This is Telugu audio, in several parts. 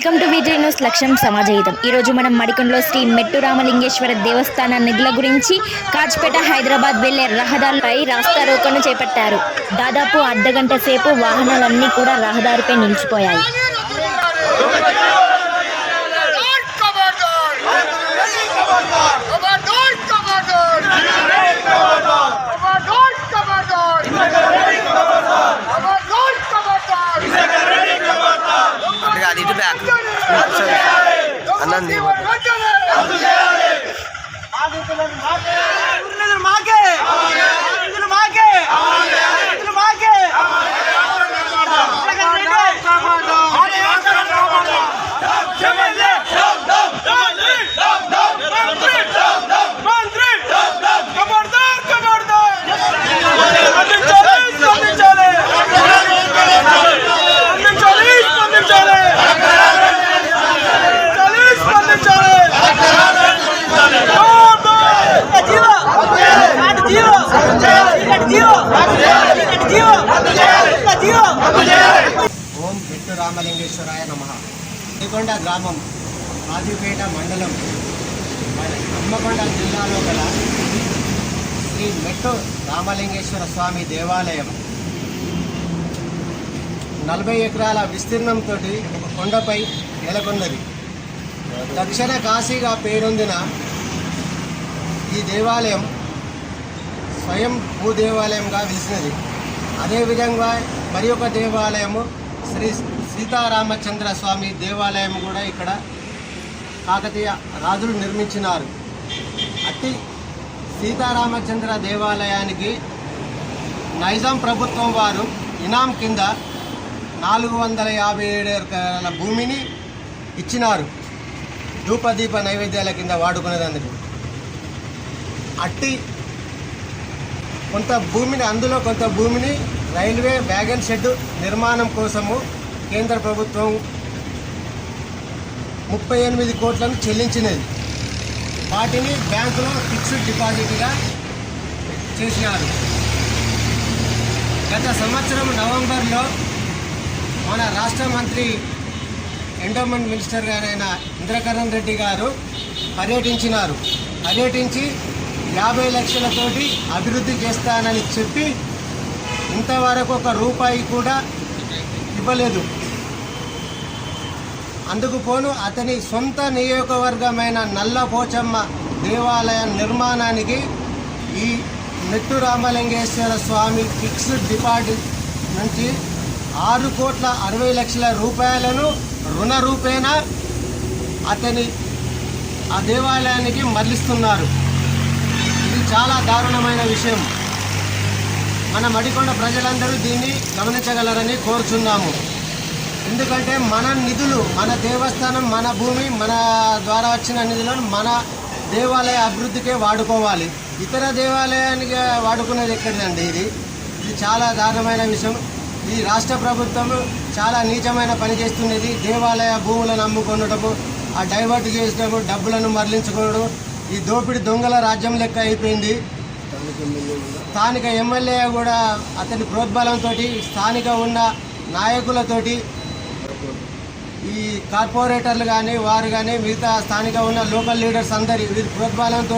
Welcome to వీటీ news. లక్ష్యం సమాజహితం. ఈరోజు మనం మడికంలో శ్రీ మెట్టు రామలింగేశ్వర దేవస్థాన నిధుల గురించి కాచిపేట హైదరాబాద్ వెళ్లే రహదారిపై రాస్తారోకోను చేపట్టారు. దాదాపు అర్ధగంట సేపు వాహనాలన్నీ కూడా రహదారిపై నిలిచిపోయాయి. ఓం మెట్టు రామలింగేశ్వరాయ నమః. శ్రీకొండ గ్రామం, కాజీపేట మండలం, హన్మకొండ జిల్లాలో గల శ్రీ మెట్టు రామలింగేశ్వర స్వామి దేవాలయం 40 ఎకరాల విస్తీర్ణంతో ఒక కొండపై నెలకొన్నది. దక్షిణ కాశీగా పేరొందిన ఈ దేవాలయం స్వయం భూదేవాలయంగా వెలిసినది. అదేవిధంగా మరి ఒక దేవాలయము శ్రీ సీతారామచంద్ర స్వామి దేవాలయం కూడా ఇక్కడ కాకతీయ రాజులు నిర్మించినారు. అట్టి సీతారామచంద్ర దేవాలయానికి నైజాం ప్రభుత్వం వారు ఇనాం కింద 457 ఎకరాల భూమిని ఇచ్చినారు, ధూపదీప నైవేద్యాల కింద వాడుకునేందుకు. అట్టి అందులో కొంత భూమిని రైల్వే వ్యాగన్ షెడ్ నిర్మాణం కోసము కేంద్ర ప్రభుత్వం 38 కోట్లను చెల్లించినది. వాటిని బ్యాంకులో ఫిక్స్డ్ డిపాజిట్గా చేసినారు. గత సంవత్సరం నవంబర్లో మన రాష్ట్ర మంత్రి ఎండోమెంట్ మినిస్టర్ గారైన ఇంద్రకరణ్ రెడ్డి గారు పర్యటించి 50 లక్షలతోటి అభివృద్ధి చేస్తానని చెప్పి ఇంతవరకు ₹1 కూడా ఇవ్వలేదు. అందుకు పోను అతని సొంత నియోజకవర్గమైన నల్లపోచమ్మ దేవాలయ నిర్మాణానికి ఈ మెట్టు రామలింగేశ్వర స్వామి ఫిక్స్డ్ డిపాజిట్ నుంచి 6,60,00,000 రూపాయలను రుణ రూపేణ అతని ఆ దేవాలయానికి మరలిస్తున్నారు. ఇది చాలా దారుణమైన విషయం. మన మడికొండ ప్రజలందరూ దీన్ని గమనించగలరని కోరుచున్నాము. ఎందుకంటే మన నిధులు, మన దేవస్థానం, మన భూమి, మన ద్వారా వచ్చిన నిధులను మన దేవాలయ అభివృద్ధికే వాడుకోవాలి. ఇతర దేవాలయానికి వాడుకునేది ఎక్కడిదండి? ఇది చాలా దారుణమైన విషయం. ఈ రాష్ట్ర ప్రభుత్వం చాలా నీచమైన పని చేస్తున్నది. దేవాలయ భూములను అమ్ముకొనడము, ఆ డైవర్ట్ చేసడము, డబ్బులను మరలించుకోవడం, ఈ దోపిడి దొంగల రాజ్యం లెక్క అయిపోయింది. స్థానిక ఎమ్మెల్యే కూడా అతని ప్రోద్బలంతో, స్థానిక ఉన్న నాయకులతోటి, ఈ కార్పొరేటర్లు కానీ వారు కానీ మిగతా స్థానిక ఉన్న లోకల్ లీడర్స్ అందరి వీరి ప్రోద్బలంతో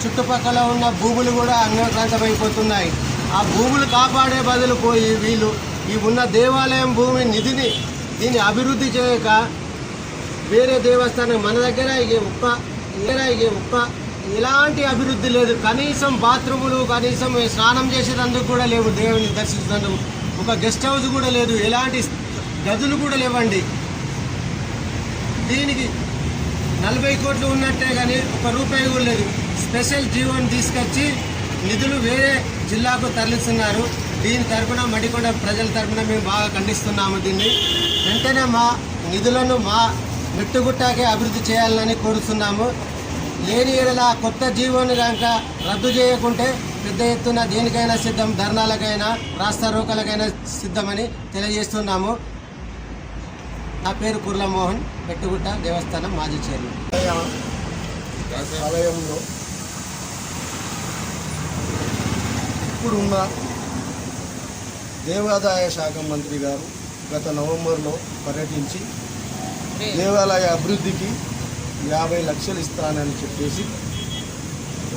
చుట్టుపక్కల ఉన్న భూములు కూడా అన్యోక్రాంతమైపోతున్నాయి. ఆ భూములు కాపాడే బదులు పోయి వీళ్ళు ఈ ఉన్న దేవాలయం భూమి నిధిని దీన్ని అభివృద్ధి చేయక వేరే దేవస్థానం మన దగ్గర ఎలాంటి అభివృద్ధి లేదు. కనీసం బాత్రూములు, కనీసం స్నానం చేసేటందుకు కూడా లేవు, దేవుని దర్శించేందుకు ఒక గెస్ట్ హౌస్ కూడా లేదు, ఎలాంటి గదులు కూడా లేవండి. దీనికి 40 కోట్లు ఉన్నట్టే కానీ ₹1 కూడా లేదు. స్పెషల్ జీవోని తీసుకొచ్చి నిధులు వేరే జిల్లాకు తరలిస్తున్నారు. దీని తరఫున మడికొండ ప్రజల తరఫున మేము బాగా ఖండిస్తున్నాము. దీన్ని వెంటనే మా నిధులను మా మెట్టుగుట్టాకే అభివృద్ధి చేయాలని కోరుతున్నాము. లేని ఏడలా కొత్త జీవోని కనుక రద్దు చేయకుంటే పెద్ద ఎత్తున దేనికైనా సిద్ధం, ధర్నాలకైనా రాస్తారోకలకైనా సిద్ధమని తెలియజేస్తున్నాము. నా పేరు కుర్ల మోహన్, మెట్టుగుట్ట దేవస్థానం మాజీ చైర్మన్. ఆలయంలో ఇప్పుడున్న దేవాదాయ శాఖ మంత్రి గారు గత నవంబర్లో పర్యటించి దేవాలయ అభివృద్ధికి 50 లక్షలు ఇస్తానని చెప్పేసి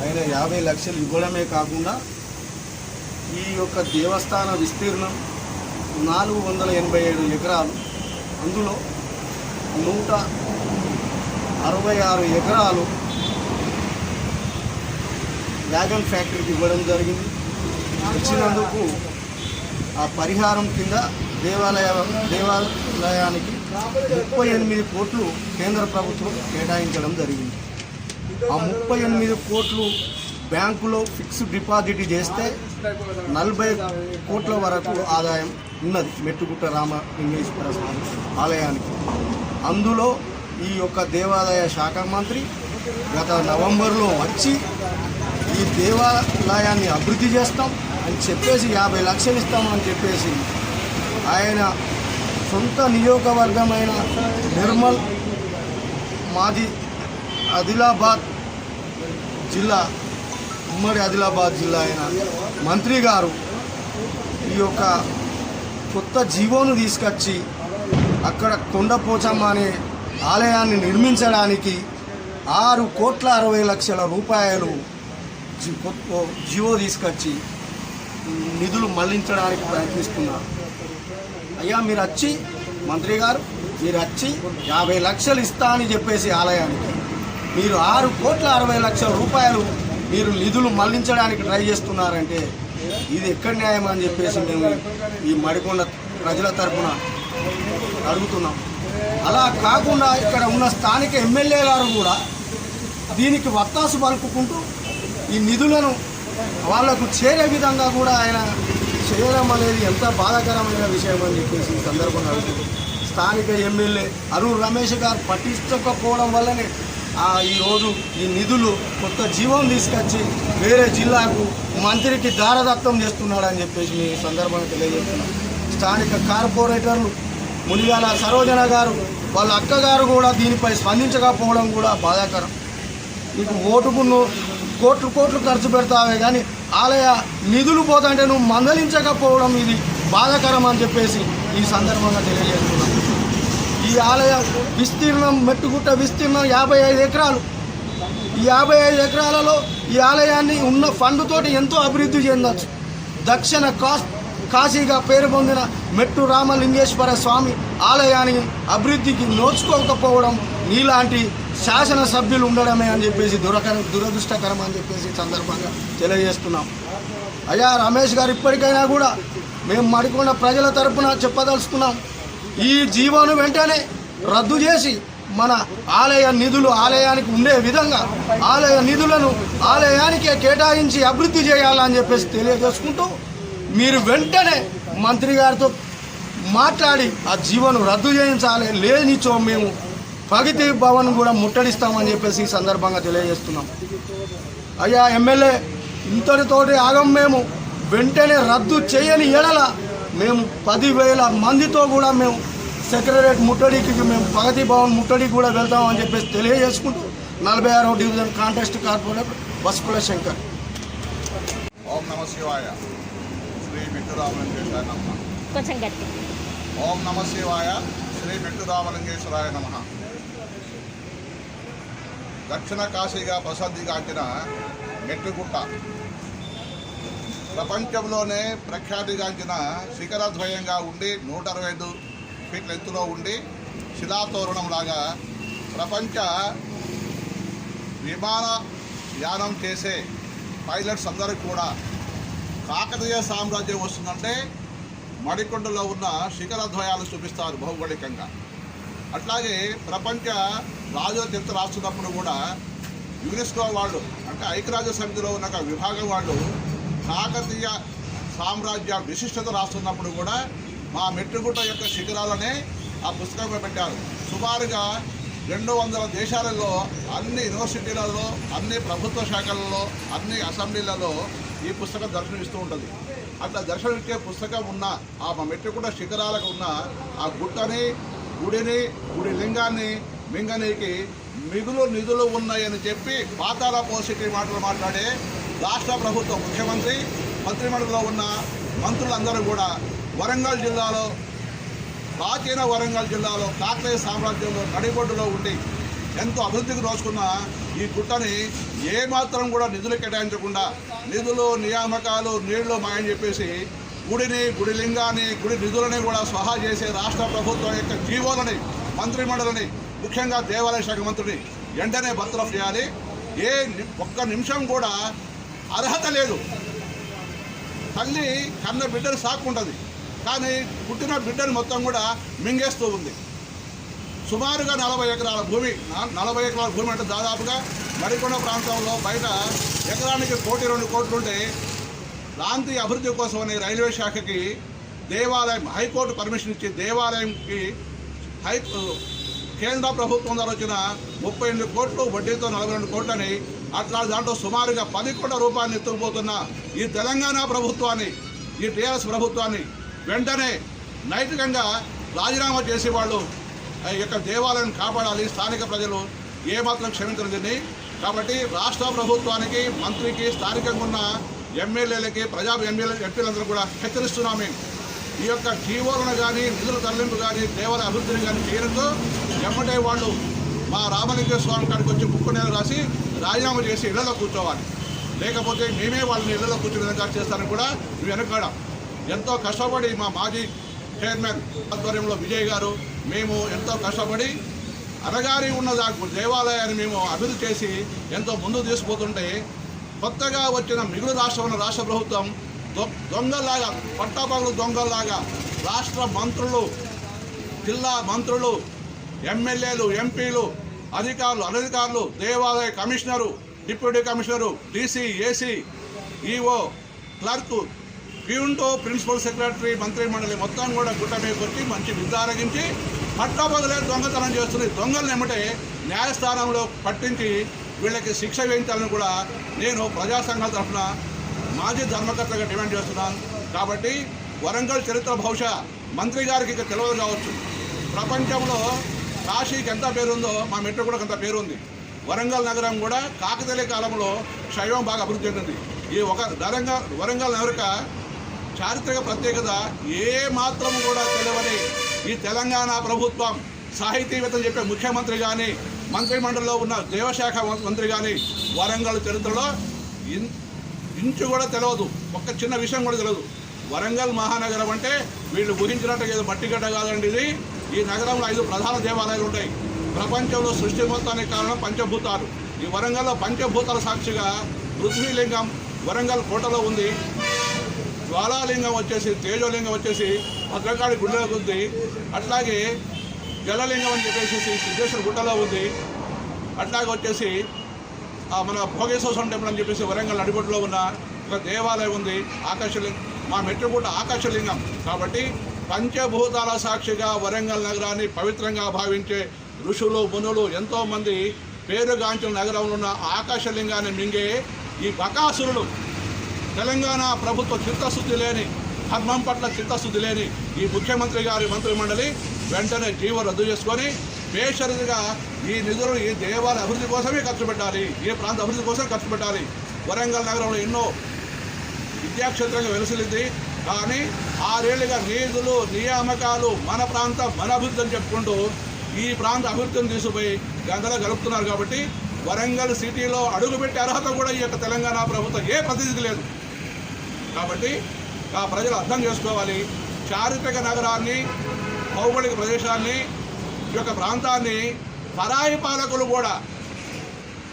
ఆయన 50 లక్షలు ఇవ్వడమే కాకుండా ఈ యొక్క దేవస్థాన విస్తీర్ణం 487 ఎకరాలు, అందులో 166 ఎకరాలు వ్యాగన్ ఫ్యాక్టరీకి ఇవ్వడం జరిగింది. ఇచ్చినందుకు ఆ పరిహారం కింద దేవాలయానికి 38 కోట్లు కేంద్ర ప్రభుత్వం కేటాయించడం జరిగింది. ఆ 38 కోట్లు బ్యాంకులో ఫిక్స్డ్ డిపాజిట్ చేస్తే 40 కోట్ల వరకు ఆదాయం ఉన్నది మెట్టుగుట్ట రామలింగేశ్వర స్వామి ఆలయానికి. అందులో ఈ యొక్క దేవాలయ శాఖ మంత్రి గత నవంబర్లో వచ్చి ఈ దేవాలయాన్ని అభివృద్ధి చేస్తాం అని చెప్పేసి 50 లక్షలు ఇస్తామని చెప్పేసి ఆయన సొంత నియోజకవర్గమైన నిర్మల్ మాది ఆదిలాబాద్ జిల్లా, ఉమ్మడి ఆదిలాబాద్ జిల్లా అయిన మంత్రి గారు ఈ యొక్క కొత్త జీవోను తీసుకొచ్చి అక్కడ కొండపోచమ్మ అనే ఆలయాన్ని నిర్మించడానికి 6,60,00,000 రూపాయలు జీవో తీసుకొచ్చి నిధులు మళ్లించడానికి ప్రయత్నిస్తున్నారు. అయ్యా మీరు వచ్చి మంత్రి గారు మీరు వచ్చి 50 లక్షలు ఇస్తా అని చెప్పేసి ఆలయానికి మీరు 6,60,00,000 రూపాయలు మీరు నిధులు మళ్లించడానికి ట్రై చేస్తున్నారంటే ఇది ఎక్కడ న్యాయం అని చెప్పేసి మేము ఈ మడికొండ ప్రజల తరఫున అడుగుతున్నాం. అలా కాకుండా ఇక్కడ ఉన్న స్థానిక ఎమ్మెల్యే గారు కూడా దీనికి వత్తాసు పలుకుకుంటూ ఈ నిధులను వాళ్లకు చేరే విధంగా కూడా ఆయన చేయడం అనేది ఎంత బాధాకరమైన విషయం అని చెప్పేసి ఈ సందర్భంగా అడుగుతున్నాం. స్థానిక ఎమ్మెల్యే అరుణ్ రమేష్ గారు పట్టించకపోవడం వల్లనే ఈరోజు ఈ నిధులు కొత్త జీవం తీసుకొచ్చి వేరే జిల్లాకు మంత్రికి దారదత్తం చేస్తున్నాడని చెప్పేసి మీ సందర్భంగా తెలియజేస్తున్నాం. స్థానిక కార్పొరేటర్లు మునిగాల సరోజన గారు వాళ్ళ అక్కగారు కూడా దీనిపై స్పందించకపోవడం కూడా బాధాకరం. నీకు ఓటుకు కోట్లు ఖర్చు పెడతావే కానీ ఆలయ నిధులు పోతుంటే నువ్వు మందలించకపోవడం ఇది బాధాకరం అని చెప్పేసి ఈ సందర్భంగా తెలియజేస్తున్నాం. ఈ ఆలయ విస్తీర్ణం మెట్టుగుట్ట విస్తీర్ణం 55 ఎకరాలు. ఈ 55 ఎకరాలలో ఈ ఆలయాన్ని ఉన్న ఫండ్తోటి ఎంతో అభివృద్ధి చెందవచ్చు. దక్షిణ కాశీగా పేరు పొందిన మెట్టు రామలింగేశ్వర స్వామి ఆలయాన్ని అభివృద్ధికి నోచుకోకపోవడం నీలాంటి శాసనసభ్యులు ఉండడమే అని చెప్పేసి దురదృష్టకరం అని చెప్పేసి సందర్భంగా తెలియజేస్తున్నాం. అయ్యా రమేష్ గారు ఇప్పటికైనా కూడా మేము మడికొండ ప్రజల తరపున చెప్పదలుచుకున్నాం. ఈ జీవోను వెంటనే రద్దు చేసి మన ఆలయ నిధులు ఆలయానికి ఉండే విధంగా ఆలయ నిధులను ఆలయానికే కేటాయించి అభివృద్ధి చేయాలని చెప్పేసి తెలియజేసుకుంటూ మీరు వెంటనే మంత్రి గారితో మాట్లాడి ఆ జీవోను రద్దు చేయించాలి, లేనిచో మేము ప్రగతి భవన్ కూడా ముట్టడిస్తామని చెప్పేసి ఈ సందర్భంగా తెలియజేస్తున్నాం. అయ్యా ఎమ్మెల్యే ఇంతటితోటి ఆగం, మేము వెంటనే రద్దు చేయని ఎడల మేము 10,000 మందితో కూడా మేము సెక్రటరేట్ ముట్టడికి మేము ప్రగతి భవన్ ముట్టడికి కూడా వెళ్తామని చెప్పేసి తెలియజేసుకుంటూ 46వ డివిజన్ కాంటెస్ట్ కార్పొరేటర్ బస్కుల శంకర్. ఓం నమ శివాయ. శ్రీ మెట్టురామలింగేశ్వరాయ నమః. కొంచెం గట్టి. ఓం నమ శివాయ. శ్రీ మెట్టురామలింగేశ్వరాయ నమః. దక్షిణ కాశీగా ప్రసిద్ధిగాంచిన మెట్టుగుట్ట ప్రపంచంలోనే ప్రఖ్యాతిగాంచిన శిఖరద్వయంగా ఉండి 125 ఫీట్ల ఎత్తులో ఉండి శిలాతోరణంలాగా ప్రపంచ విమానయానం చేసే పైలట్స్ అందరికీ కూడా కాకతీయ సామ్రాజ్యం వస్తుందంటే మడికొండలో ఉన్న శిఖరద్వయాలు చూపిస్తారు భౌగోళికంగా. అట్లాగే ప్రపంచ రాజుల చరిత్ర రాస్తున్నప్పుడు కూడా యునెస్కో వాళ్ళు అంటే ఐక్యరాజ్య సమితిలో ఉన్న ఒక విభాగం వాళ్ళు కాకతీయ సామ్రాజ్య విశిష్టత రాస్తున్నప్పుడు కూడా మా మెట్టుగుట్ట యొక్క శిఖరాలనే ఆ పుస్తకంలో పెట్టారు. సుమారుగా 200 దేశాలలో అన్ని యూనివర్సిటీలలో అన్ని ప్రభుత్వ శాఖలలో అన్ని అసెంబ్లీలలో ఈ పుస్తకం దర్శనమిస్తూ ఉంటుంది. అట్లా దర్శనమిచ్చే పుస్తకం ఉన్న ఆ మా మెట్టుగుట్ట శిఖరాలకు ఉన్న ఆ గుట్టని గుడి లింగాన్ని మింగనీకి మిగులు నిధులు ఉన్నాయని చెప్పి పాతాళ పోసిటీ మాటలు మాట్లాడే రాష్ట్ర ప్రభుత్వ ముఖ్యమంత్రి మంత్రిమండలిలో ఉన్న మంత్రులందరూ కూడా వరంగల్ జిల్లాలో ప్రాచీన వరంగల్ జిల్లాలో కాకతీయ సామ్రాజ్యంలో నడిబొడ్డులో ఉండి ఎంతో అభివృద్ధికి నోచుకున్న ఈ గుట్టని ఏమాత్రం కూడా నిధులు కేటాయించకుండా నిధులు నియామకాలు నీళ్లు మాయని చెప్పేసి గుడిని గుడి లింగాన్ని గుడి నిధులని కూడా స్వహా చేసే రాష్ట్ర ప్రభుత్వం యొక్క జీవోలని మంత్రిమండలిని ముఖ్యంగా దేవాలయ శాఖ మంత్రిని వెంటనే బర్తరఫ్ చేయాలి. ఒక్క నిమిషం కూడా అర్హత లేదు. తల్లి కన్న బిడ్డను సాక్కుంటుంది, కానీ పుట్టిన బిడ్డను మొత్తం కూడా మింగేస్తూ ఉంది. సుమారుగా 40 ఎకరాల భూమి, 40 ఎకరాల భూమి అంటే దాదాపుగా మరికొండ ప్రాంతంలో బయట ఎకరానికి 1-2 కోట్లు ఉంటే ప్రాంతీయ అభివృద్ధి కోసమని రైల్వే శాఖకి దేవాలయం హైకోర్టు పర్మిషన్ ఇచ్చి దేవాలయంకి కేంద్ర ప్రభుత్వం ద్వారా వచ్చిన 38 కోట్లు వడ్డీతో 42 కోట్లని అట్లా దాంట్లో సుమారుగా 10 కోట్ల రూపాయలు ఎత్తుకుపోతున్న ఈ తెలంగాణ ప్రభుత్వాన్ని, ఈ టీఆర్ఎస్ ప్రభుత్వాన్ని వెంటనే నైతికంగా రాజీనామా చేసే వాళ్ళు ఈ యొక్క దేవాలయాన్ని కాపాడాలి. స్థానిక ప్రజలు ఏమాత్రం క్షమించరు దీన్ని. కాబట్టి రాష్ట్ర ప్రభుత్వానికి, మంత్రికి, స్థానికంగా ఉన్న ఎమ్మెల్యేలకి, ఎంపీలందరూ కూడా హెచ్చరిస్తున్నాము. ఈ యొక్క జీవోలను కానీ నిధుల తరలింపు కానీ దేవాలయ అభివృద్ధిని కానీ చేయడంతో ఎమ్మటే వాళ్ళు మా రామలింగేశ్వర స్వామి కాడికి వచ్చి ముక్కునేలు రాసి రాజీనామా చేసి ఇళ్లలో కూర్చోవాలి. లేకపోతే మేమే వాళ్ళని ఇళ్లలో కూర్చునే విధంగా చేస్తారని కూడా మేము వెనకాడం. ఎంతో కష్టపడి మా మాజీ చైర్మన్ ఆధ్వర్యంలో విజయ్ గారు మేము ఎంతో కష్టపడి అనగారి ఉన్న దేవాలయాన్ని మేము అభివృద్ధి చేసి ఎంతో ముందుకు తీసుకుపోతుంటే కొత్తగా వచ్చిన మిగులు రాష్ట్ర ప్రభుత్వం దొంగల్లాగా, పట్టాపగలు దొంగల్లాగా రాష్ట్ర మంత్రులు, జిల్లా మంత్రులు, ఎమ్మెల్యేలు, ఎంపీలు, అధికారులు, అనధికారులు, దేవాలయ commissioner, deputy commissioner, DC, AC, EO, clerk, ప్యూన్టో, ప్రిన్సిపల్ సెక్రటరీ, మంత్రి మండలి మొత్తం కూడా గుట్ట మీదకి వచ్చి మంచి విచారించి పట్టాపగలే దొంగతనం చేస్తుంది. దొంగలను ఎమ్మటే న్యాయస్థానంలో పట్టించి వీళ్ళకి శిక్ష వేయించాలని కూడా నేను ప్రజా సంఘాల తరఫున మాజీ ధర్మకర్తగా డిమాండ్ చేస్తున్నాను. కాబట్టి వరంగల్ చరిత్ర బహుశా మంత్రి గారికి ఇక తెలియదు కావచ్చు. ప్రపంచంలో కాశీకి ఎంత పేరుందో మా మెట్రో కూడా అంత పేరుంది. వరంగల్ నగరం కూడా కాకతీయ కాలంలో శైవం బాగా అభివృద్ధి చెందింది. ఈ వరంగల్ నగరిక చారిత్రక ప్రత్యేకత ఏ మాత్రం కూడా తెలియని ఈ తెలంగాణ ప్రభుత్వం సాహితీవేత్తలు చెప్పే ముఖ్యమంత్రి కానీ, మంత్రిమండలిలో ఉన్న దేవశాఖ మంత్రి కానీ వరంగల్ చరిత్రలో ఇంచు కూడా తెలియదు. ఒక్క చిన్న విషయం కూడా తెలియదు. వరంగల్ మహానగరం అంటే వీళ్ళు ఊహించినట్టు ఏదో మట్టిగడ్డ కాదండి. ఇది ఈ నగరంలో 5 ప్రధాన దేవాలయాలు ఉంటాయి. ప్రపంచంలో సృష్టి మొత్తానికి కారణం పంచభూతాలు. ఈ వరంగల్లో పంచభూతాల సాక్షిగా పృథ్వీలింగం వరంగల్ కోటలో ఉంది, జ్వాలాలింగం వచ్చేసి, తేజోలింగం వచ్చేసి భద్రకాళి గుడిలో ఉంది, అట్లాగే జలలింగం అని చెప్పేసి సిద్ధేశ్వర గుట్టలో ఉంది, అట్లాగే వచ్చేసి మన భోగేశ్వర టెంపుల్ అని చెప్పేసి వరంగల్ నడిబొడ్డులో ఉన్న ఒక దేవాలయం ఉంది, ఆకాశలింగం, మా మెట్రుగుట్ట ఆకాశలింగం. కాబట్టి పంచభూతాల సాక్షిగా వరంగల్ నగరాన్ని పవిత్రంగా భావించే ఋషులు, మునులు ఎంతోమంది పేరుగాంచిన నగరంలో ఉన్న ఆకాశలింగాన్ని మింగే ఈ బకాసురులు, తెలంగాణ ప్రభుత్వ చిత్తశుద్ధి లేని, ధర్మం పట్ల చిత్తశుద్ధి లేని ఈ ముఖ్యమంత్రి గారి మంత్రిమండలి వెంటనే జీవో రద్దు చేసుకొని బేషరతుగా ఈ నిధులు ఈ దేవాలయ అభివృద్ధి కోసమే ఖర్చు పెట్టాలి, ఈ ప్రాంత అభివృద్ధి కోసం ఖర్చు పెట్టాలి. వరంగల్ నగరంలో ఎన్నో విద్యాక్షేత్రంగా వెలసిల్లింది, కానీ 6 ఏళ్లుగా నిధులు, నియామకాలు, మన ప్రాంతం మన అభివృద్ధి అని చెప్పుకుంటూ ఈ ప్రాంత అభివృద్ధిని తీసుకుపోయి గంగలో గలుపుతున్నారు. కాబట్టి వరంగల్ సిటీలో అడుగుపెట్టే అర్హత కూడా ఈ యొక్క తెలంగాణ ప్రభుత్వం ఏ ప్రతినిధి లేదు. కాబట్టి ఆ ప్రజలు అర్థం చేసుకోవాలి. చారిత్రక నగరాన్ని, భౌగోళిక ప్రదేశాన్ని, ఈ యొక్క ప్రాంతాన్ని పరాయి పాలకులు కూడా,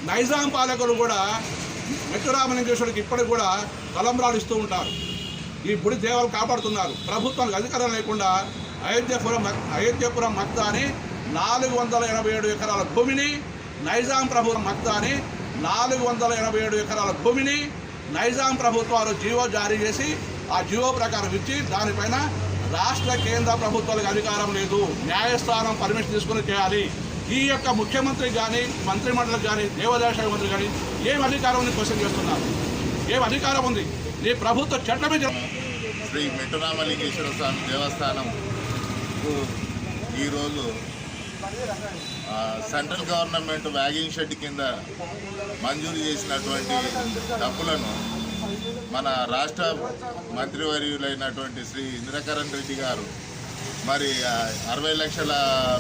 నైజాం పాలకులు కూడా మెట్టురామలింగేశ్వరికి ఇప్పటికి కూడా తలంబ్రాలు ఇస్తూ ఉంటారు. ఈ గుడి దేవాలు కాపాడుతున్నారు. ప్రభుత్వానికి అధికారం లేకుండా అయోధ్యపురం మక్తా అని 487 ఎకరాల భూమిని, నైజాం ప్రభుత్వం మక్తా అని 487 ఎకరాల భూమిని నైజాం ప్రభుత్వాలు జీవో జారీ చేసి ఆ జీవో ప్రకారం ఇచ్చి దానిపైన రాష్ట్ర కేంద్ర ప్రభుత్వాలకు అధికారం లేదు, న్యాయస్థానం పర్మిషన్ తీసుకుని చేయాలి. ఈ యొక్క ముఖ్యమంత్రి కానీ, మంత్రిమండలికి కానీ, దేవాదాయ శాఖ మంత్రి కానీ ఏం అధికారం ఉంది క్వశ్చన్ చేస్తున్నారు. ఏం అధికారం ఉంది? ఈ ప్రభుత్వ చట్టమే. శ్రీ మెట్టురామలింగేశ్వర స్వామి దేవస్థానం ఈరోజు సెంట్రల్ గవర్నమెంట్ వ్యాగింగ్ షెడ్ కింద మంజూరు చేసినటువంటి డబ్బులను మన రాష్ట్ర మంత్రివర్యులైనటువంటి శ్రీ ఇంద్రకరణ్ రెడ్డి గారు మరి 60 లక్షల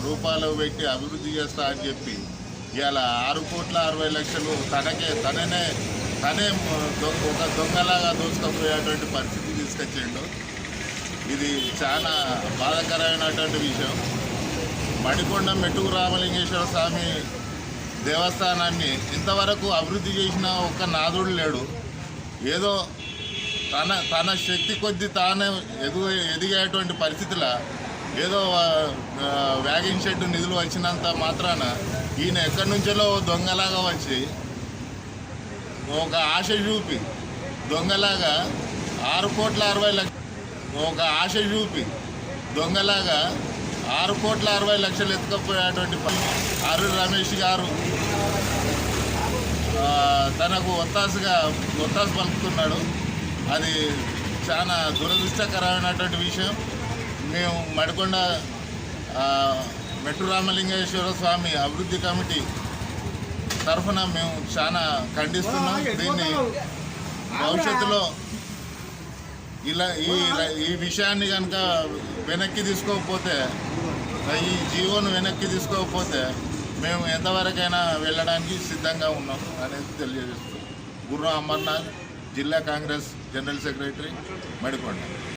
రూపాయలు పెట్టి అభివృద్ధి చేస్తా అని చెప్పి ఇవాళ 6,60,00,000 తనే ఒక దొంగలాగా దోచుకపోయేటువంటి పరిస్థితి తీసుకొచ్చిండు. ఇది చాలా బాధాకరమైనటువంటి విషయం. మడికొండ మెట్టుకు రామలింగేశ్వర స్వామి దేవస్థానాన్ని ఇంతవరకు అభివృద్ధి చేసిన ఒక్క నాదుడు లేడు. ఏదో తన శక్తి కొద్దీ తానే ఎదిగేటువంటి పరిస్థితుల ఏదో వ్యాగింగ్ షెడ్ నిధులు వచ్చినంత మాత్రాన ఈయన ఎక్కడి నుంచో దొంగలాగా వచ్చి ఒక ఆశ చూపి దొంగలాగా 6,60,00,000 ఎత్తుకపోయేటువంటి ఆరు రమేష్ గారు తనకు ఒత్తాసు పలుకుతున్నాడు. అది చాలా దురదృష్టకరమైనటువంటి విషయం. మేము మడికొండ మెట్టు రామలింగేశ్వర స్వామి అభివృద్ధి కమిటీ తరఫున మేము చాలా ఖండిస్తున్నాం. దీన్ని భవిష్యత్తులో ఈ విషయాన్ని కనుక వెనక్కి తీసుకోకపోతే, ఈ జీవోను వెనక్కి తీసుకోకపోతే మేము ఎంతవరకైనా వెళ్ళడానికి సిద్ధంగా ఉన్నాం అనేది తెలియజేస్తాం. గుర్రం అమర్నాథ్, జిల్లా కాంగ్రెస్ జనరల్ సెక్రటరీ, మడికొండ.